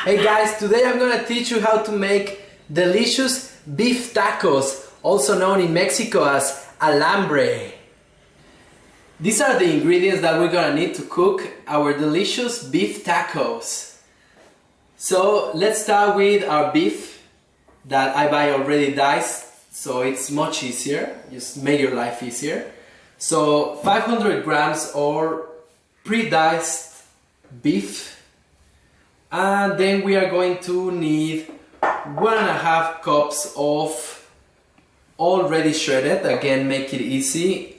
Hey guys, today I'm gonna teach you how to make delicious beef tacos, also known in Mexico as alambre. These are the ingredients that we're gonna need to cook our delicious beef tacos. So let's start with our beef that I buy already diced, so it's much easier, just make your life easier. So 500 grams or pre-diced beef. And then we are going to need 1.5 cups of already shredded, again make it easy,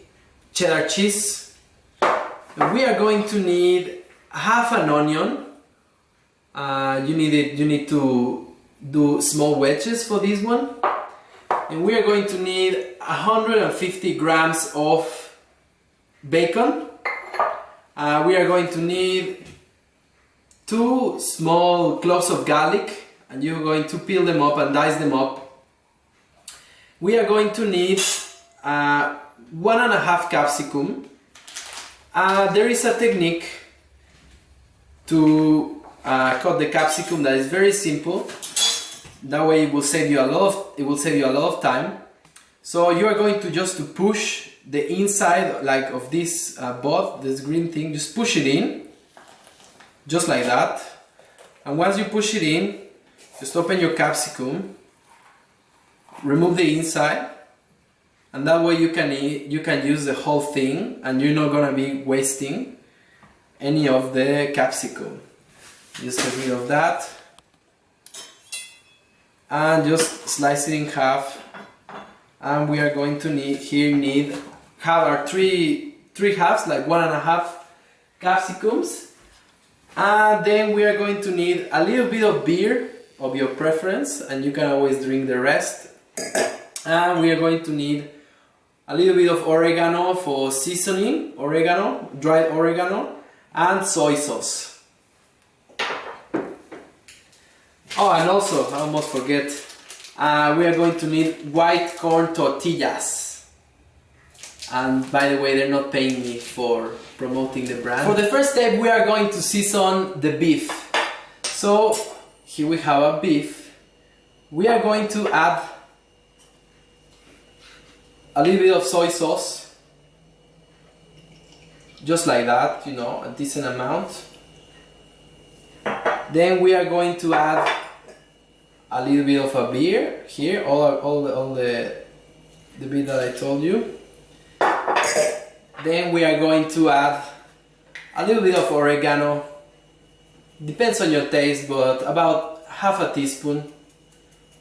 cheddar cheese. And we are going to need half an onion. You need to do small wedges for this one. And we are going to need 150 grams of bacon. We are going to need 2 small cloves of garlic, and you're going to peel them up and dice them up. We are going to need 1.5 capsicum. There is a technique to cut the capsicum that is very simple. That way it will save you a lot of time. So you are going to just push the inside like of this bud, this green thing, just push it in. Just like that. And once you push it in, just open your capsicum, remove the inside, and that way you can use the whole thing and you're not gonna be wasting any of the capsicum. Just get rid of that and just slice it in half. And we are going to have our three halves, like 1.5 capsicums. And then we are going to need a little bit of beer of your preference, and you can always drink the rest. And we are going to need a little bit of oregano for seasoning, dried oregano, and soy sauce. Oh, and also, I almost forget, we are going to need white corn tortillas. And by the way, they're not paying me for promoting the brand. For the first step, we are going to season the beef. So here we have our beef. We are going to add a little bit of soy sauce, just like that, a decent amount. Then we are going to add a little bit of a beer here, all the beer that I told you. Then we are going to add a little bit of oregano, depends on your taste, but about half a teaspoon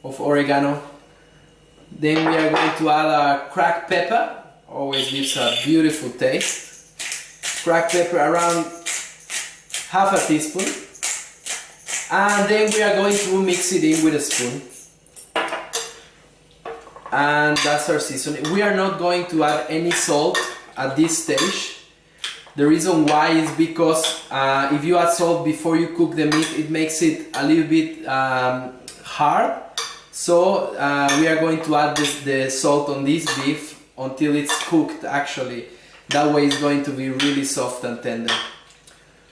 of oregano. Then we are going to add a cracked pepper, always gives a beautiful taste. Cracked pepper around half a teaspoon. And then we are going to mix it in with a spoon. And that's our seasoning. We are not going to add any salt at this stage. The reason why is because if you add salt before you cook the meat, it makes it a little bit hard. So we are going to add the salt on this beef until it's cooked actually. That way it's going to be really soft and tender.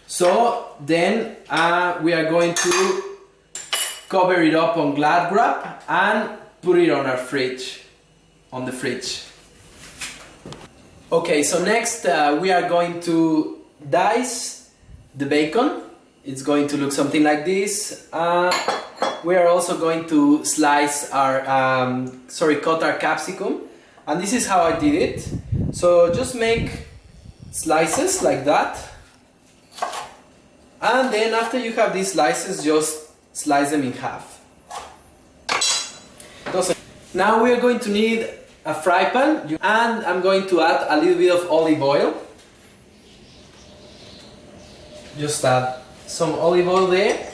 So then we are going to cover it up on Glad wrap and put it on the fridge. Okay, so next we are going to dice the bacon. It's going to look something like this. We are also going to slice cut our capsicum. And this is how I did it. So just make slices like that. And then after you have these slices, just slice them in half. Now we are going to need a fry pan, and I'm going to add a little bit of olive oil. Just add some olive oil there,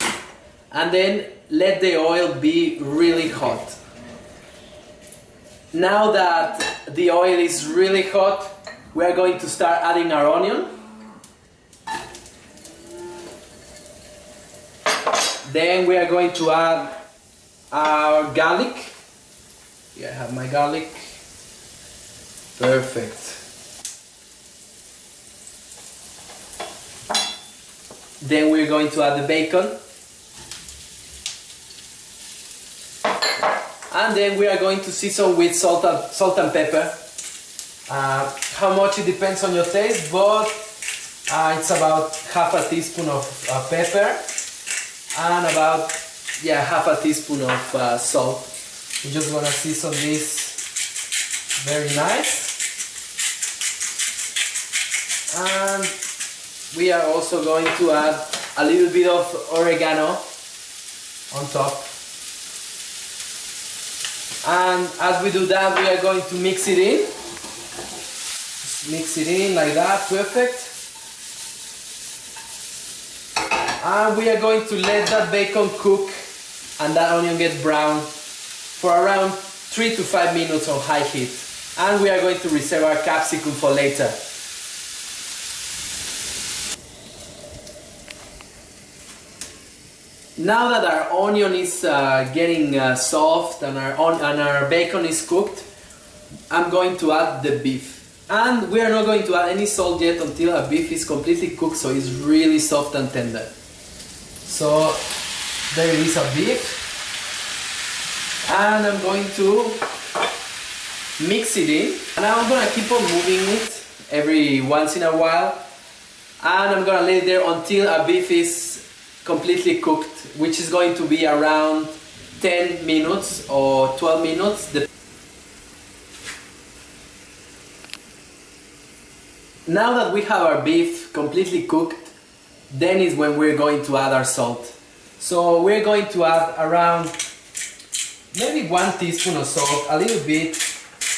and then let the oil be really hot. Now that the oil is really hot, we are going to start adding our onion. Then we are going to add our garlic. Here I have my garlic. Perfect. Then we're going to add the bacon. And then we are going to season with salt and pepper. How much it depends on your taste, but it's about half a teaspoon of pepper and about half a teaspoon of salt. We just want to season this very nice. And we are also going to add a little bit of oregano on top. And as we do that, we are going to mix it in. Just mix it in like that, perfect. And we are going to let that bacon cook and that onion get brown for around 3 to 5 minutes on high heat. And we are going to reserve our capsicum for later. Now that our onion is getting soft and our bacon is cooked, I'm going to add the beef. And we are not going to add any salt yet until our beef is completely cooked, so it's really soft and tender. So there it is, our beef. And I'm going to mix it in. And I'm going to keep on moving it every once in a while. And I'm going to let it there until our beef is completely cooked, which is going to be around 10 minutes or 12 minutes. Now that we have our beef completely cooked, then is when we're going to add our salt. So we're going to add around maybe 1 teaspoon of salt, a little bit.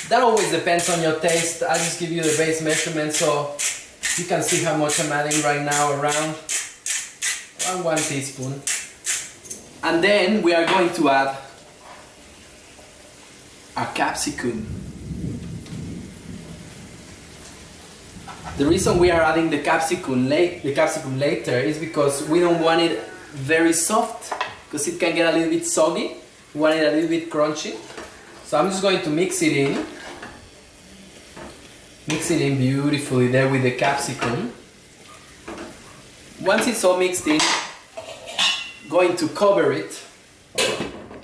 That always depends on your taste. I'll just give you the base measurement so you can see how much I'm adding right now, around 1 teaspoon. And then we are going to add our capsicum. The reason we are adding the capsicum later is because we don't want it very soft, because it can get a little bit soggy. We want it a little bit crunchy. So I'm just going to mix it in. Mix it in beautifully there with the capsicum. Once it's all mixed in, going to cover it,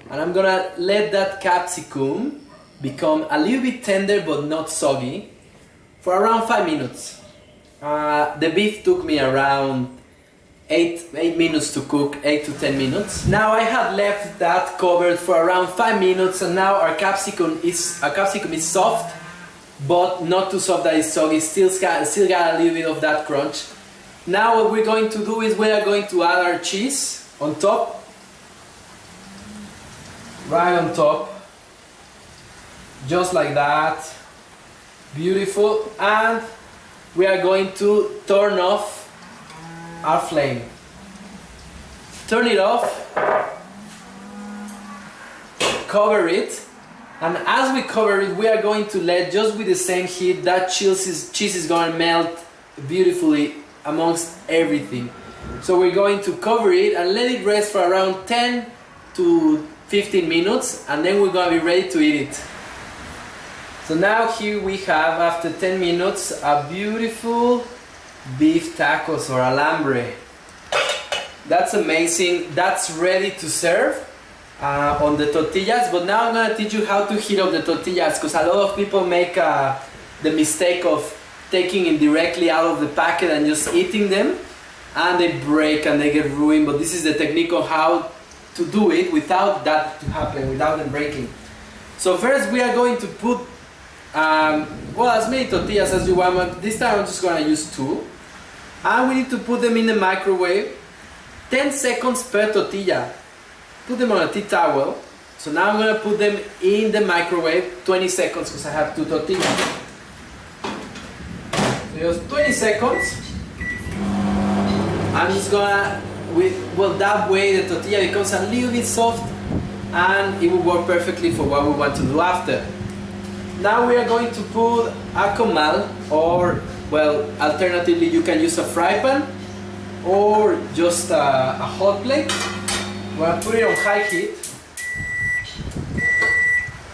and I'm gonna let that capsicum become a little bit tender but not soggy for around 5 minutes. The beef took me around 8 minutes to cook, 8 to 10 minutes. Now I have left that covered for around 5 minutes, and now our capsicum is soft, but not too soft that it's soggy. Still got a little bit of that crunch. Now what we're going to do is we are going to add our cheese on top, right on top, just like that, beautiful. And we are going to turn off our flame. Turn it off, cover it, and as we cover it, we are going to let, just with the same heat, that cheese is going to melt beautifully amongst everything. So we're going to cover it and let it rest for around 10 to 15 minutes, and then we're going to be ready to eat it. So now here we have, after 10 minutes, a beautiful beef tacos or alambre. That's amazing. That's ready to serve on the tortillas. But now I'm going to teach you how to heat up the tortillas, because a lot of people make the mistake of taking it directly out of the packet and just eating them, and they break and they get ruined. But this is the technique of how to do it without that to happen, without them breaking. So first we are going to put as many tortillas as you want, but this time I'm just going to use 2. And we need to put them in the microwave 10 seconds per tortilla. Put them on a tea towel. So now I'm going to put them in the microwave 20 seconds because I have 2 tortillas. So just 20 seconds. I'm just gonna, that way the tortilla becomes a little bit soft and it will work perfectly for what we want to do after. Now we are going to put a comal, or alternatively you can use a fry pan or just a hot plate. We're going to put it on high heat.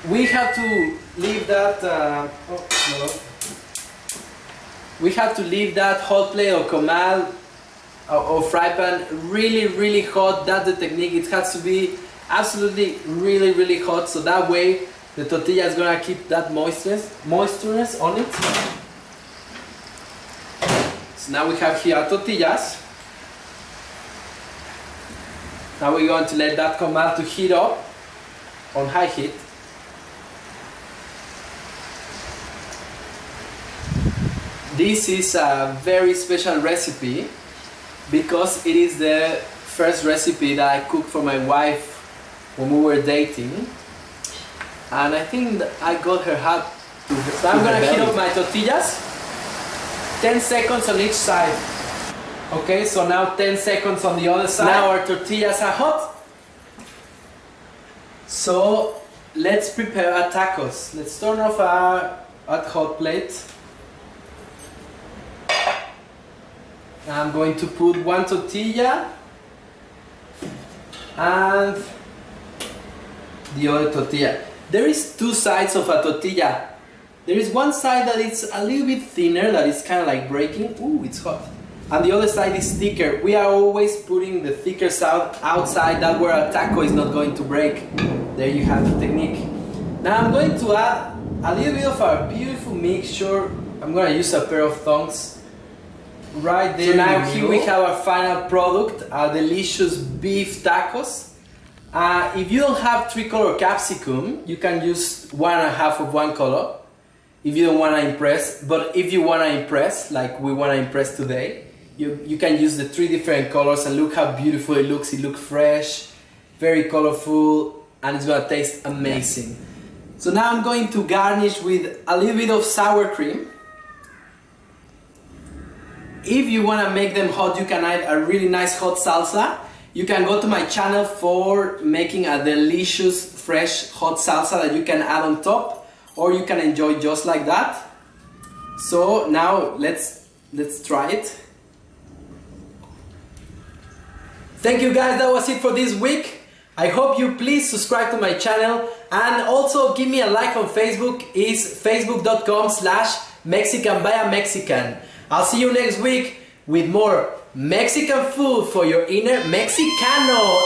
We have to leave that we have to leave that hot plate or comal or fry pan really hot. That's the technique. It has to be absolutely really hot, so that way the tortilla is gonna keep that moisture on it. So now we have here our tortillas. Now we're going to let that come out to heat up on high heat. This is a very special recipe because it is the first recipe that I cooked for my wife when we were dating, and I think that I got her heart to her. So I'm gonna heat up my tortillas, 10 seconds on each side. Okay, so now 10 seconds on the other side. Now our tortillas are hot. So let's prepare our tacos. Let's turn off our hot plate. I'm going to put one tortilla and the other tortilla. There is two sides of a tortilla. There is one side that is a little bit thinner, that is kind of like breaking. Ooh, it's hot. And the other side is thicker. We are always putting the thicker side outside, that where a taco is not going to break. There you have the technique. Now I'm going to add a little bit of our beautiful mixture. I'm going to use a pair of tongs right there. So now here we have our final product, our delicious beef tacos. If you don't have 3-color capsicum, you can use 1.5 of one color if you don't want to impress. But if you want to impress, like we want to impress today, you can use the 3 different colors, and look how beautiful it looks. It looks fresh, very colorful, and it's gonna taste amazing. So now I'm going to garnish with a little bit of sour cream. If you want to make them hot, you can add a really nice hot salsa. You can go to my channel for making a delicious fresh hot salsa that you can add on top, or you can enjoy just like that. So now let's try it. Thank you guys, that was it for this week. I hope you please subscribe to my channel, and also give me a like on Facebook. It's facebook.com/Mexican by a Mexican. I'll see you next week with more Mexican food for your inner Mexicano.